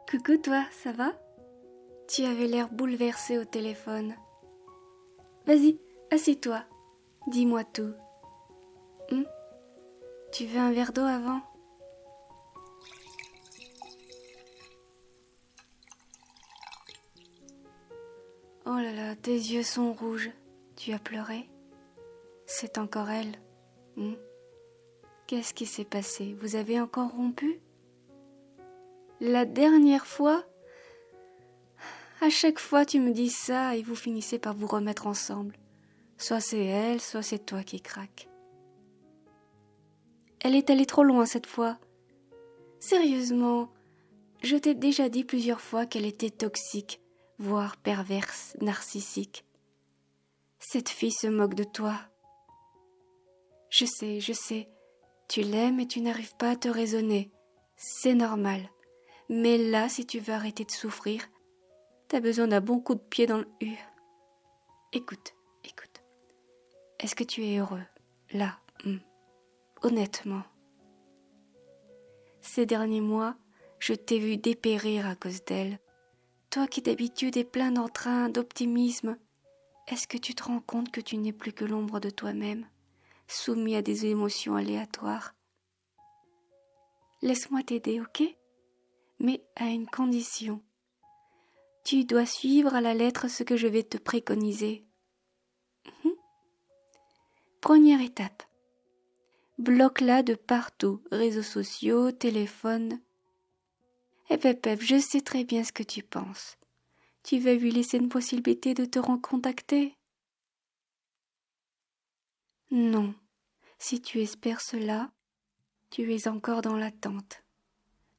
Coucou toi, ça va? Tu avais l'air bouleversé au téléphone. Vas-y, assis-toi. Dis-moi tout. Hmm? Tu veux un verre d'eau avant? Oh là là, tes yeux sont rouges. Tu as pleuré? C'est encore elle. Hmm? Qu'est-ce qui s'est passé? Vous avez encore rompu? La dernière fois? À chaque fois tu me dis ça et vous finissez par vous remettre ensemble. Soit c'est elle, soit c'est toi qui craques. Elle est allée trop loin cette fois. Sérieusement, je t'ai déjà dit plusieurs fois qu'elle était toxique, voire perverse, narcissique. Cette fille se moque de toi. Je sais, tu l'aimes et tu n'arrives pas à te raisonner. C'est normal. Mais là, si tu veux arrêter de souffrir, t'as besoin d'un bon coup de pied dans le U. Écoute. Est-ce que tu es heureux, là, honnêtement? Ces derniers mois, je t'ai vu dépérir à cause d'elle. Toi qui d'habitude es plein d'entrain, d'optimisme, est-ce que tu te rends compte que tu n'es plus que l'ombre de toi-même, soumis à des émotions aléatoires? Laisse-moi t'aider, ok? Mais à une condition. Tu dois suivre à la lettre ce que je vais te préconiser. Première étape. Bloque-la de partout, réseaux sociaux, téléphone. Pep, je sais très bien ce que tu penses. Tu vas lui laisser une possibilité de te recontacter? Non. Si tu espères cela, tu es encore dans l'attente.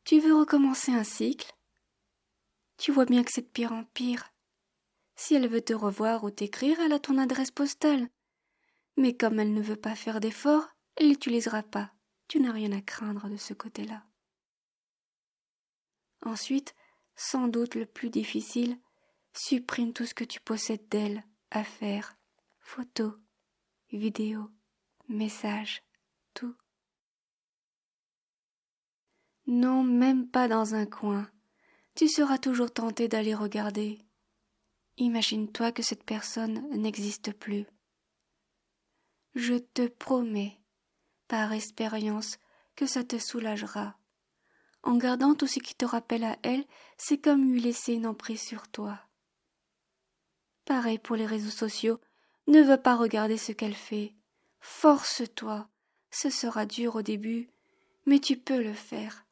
Tu veux recommencer un cycle? Tu vois bien que c'est de pire en pire. Si elle veut te revoir ou t'écrire, elle a ton adresse postale. Mais comme elle ne veut pas faire d'efforts, elle l'utilisera pas. Tu n'as rien à craindre de ce côté-là. Ensuite, sans doute le plus difficile, supprime tout ce que tu possèdes d'elle, affaires, photos, vidéos, messages, tout. Non, même pas dans un coin. Tu seras toujours tenté d'aller regarder. Imagine-toi que cette personne n'existe plus. Je te promets, par expérience, que ça te soulagera. En gardant tout ce qui te rappelle à elle, c'est comme lui laisser une emprise sur toi. Pareil pour les réseaux sociaux, ne veux pas regarder ce qu'elle fait. Force-toi, ce sera dur au début, mais tu peux le faire.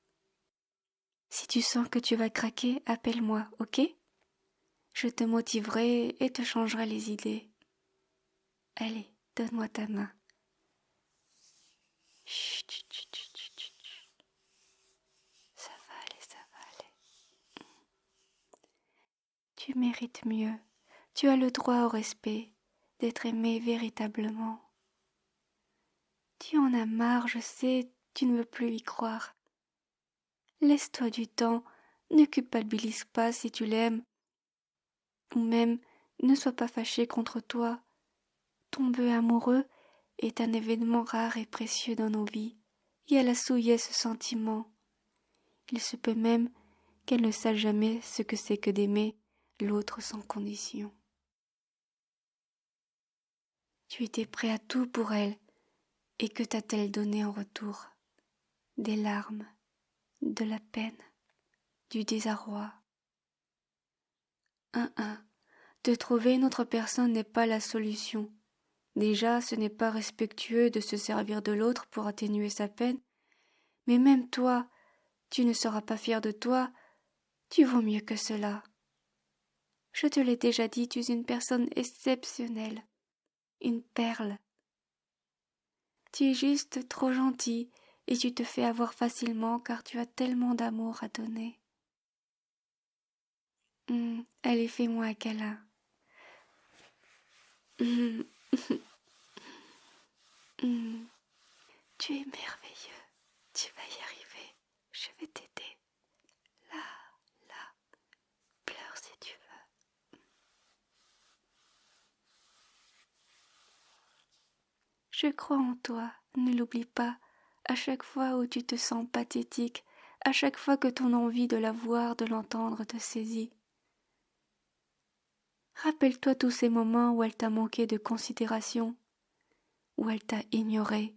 Si tu sens que tu vas craquer, appelle-moi, ok? Je te motiverai et te changerai les idées. Allez, donne-moi ta main. Chut, chut, chut, chut, chut, chut. Ça va aller. Tu mérites mieux. Tu as le droit au respect, d'être aimé véritablement. Tu en as marre, je sais, tu ne veux plus y croire. Laisse-toi du temps, ne culpabilise pas si tu l'aimes, ou même ne sois pas fâché contre toi. Tomber amoureux est un événement rare et précieux dans nos vies, et elle a souillé ce sentiment. Il se peut même qu'elle ne sache jamais ce que c'est que d'aimer l'autre sans condition. Tu étais prêt à tout pour elle, et que t'a-t-elle donné en retour? Des larmes, de la peine, du désarroi. De trouver une autre personne n'est pas la solution. Déjà, ce n'est pas respectueux de se servir de l'autre pour atténuer sa peine, mais même toi, tu ne seras pas fier de toi, tu vaux mieux que cela. Je te l'ai déjà dit, tu es une personne exceptionnelle, une perle. Tu es juste trop gentil et tu te fais avoir facilement car tu as tellement d'amour à donner. Allez, fais-moi un câlin. Tu es merveilleux, tu vas y arriver, je vais t'aider. Là, pleure si tu veux. Je crois en toi, ne l'oublie pas. À chaque fois où tu te sens pathétique, à chaque fois que ton envie de la voir, de l'entendre te saisit. Rappelle-toi tous ces moments où elle t'a manqué de considération, où elle t'a ignoré,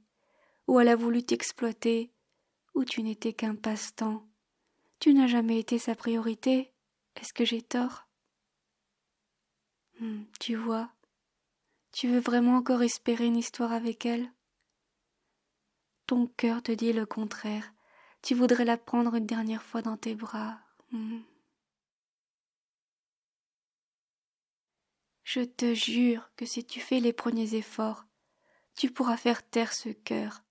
où elle a voulu t'exploiter, où tu n'étais qu'un passe-temps. Tu n'as jamais été sa priorité. Est-ce que j'ai tort? Tu vois, tu veux vraiment encore espérer une histoire avec elle? Ton cœur te dit le contraire. Tu voudrais la prendre une dernière fois dans tes bras. Je te jure que si tu fais les premiers efforts, tu pourras faire taire ce cœur.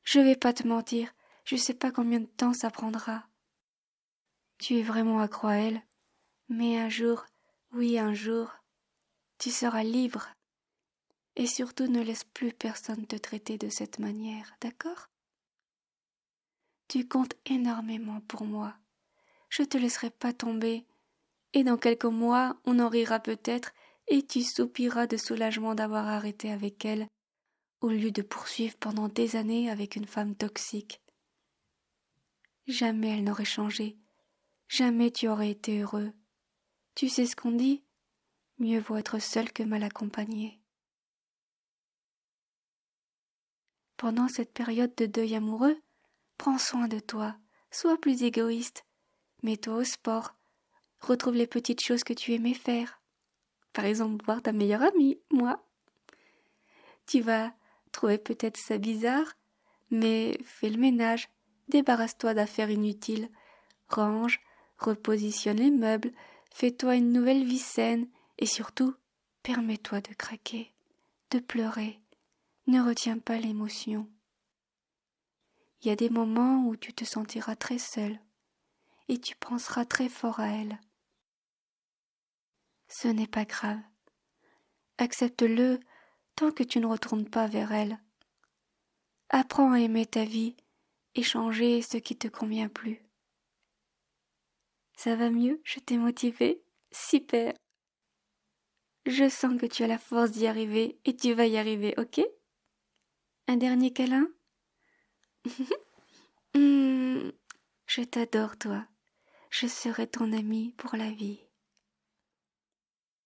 Je vais pas te mentir, je sais pas combien de temps ça prendra. Tu es vraiment accro à elle, mais un jour, oui un jour, tu seras libre. Et surtout ne laisse plus personne te traiter de cette manière, d'accord? Tu comptes énormément pour moi. Je te laisserai pas tomber, et dans quelques mois on en rira peut-être, et tu soupiras de soulagement d'avoir arrêté avec elle, au lieu de poursuivre pendant des années avec une femme toxique. Jamais elle n'aurait changé, jamais tu aurais été heureux. Tu sais ce qu'on dit? Mieux vaut être seul que mal accompagné. Pendant cette période de deuil amoureux, prends soin de toi, sois plus égoïste, mets-toi au sport, retrouve les petites choses que tu aimais faire. Par exemple, voir ta meilleure amie, moi. Tu vas trouver peut-être ça bizarre, mais fais le ménage, débarrasse-toi d'affaires inutiles, range, repositionne les meubles, fais-toi une nouvelle vie saine et surtout, permets-toi de craquer, de pleurer. Ne retiens pas l'émotion. Il y a des moments où tu te sentiras très seul et tu penseras très fort à elle. Ce n'est pas grave. Accepte-le tant que tu ne retournes pas vers elle. Apprends à aimer ta vie et changer ce qui te convient plus. Ça va mieux? Je t'ai motivé? Super! Je sens que tu as la force d'y arriver et tu vas y arriver, ok? Un dernier câlin? Je t'adore, toi. Je serai ton amie pour la vie.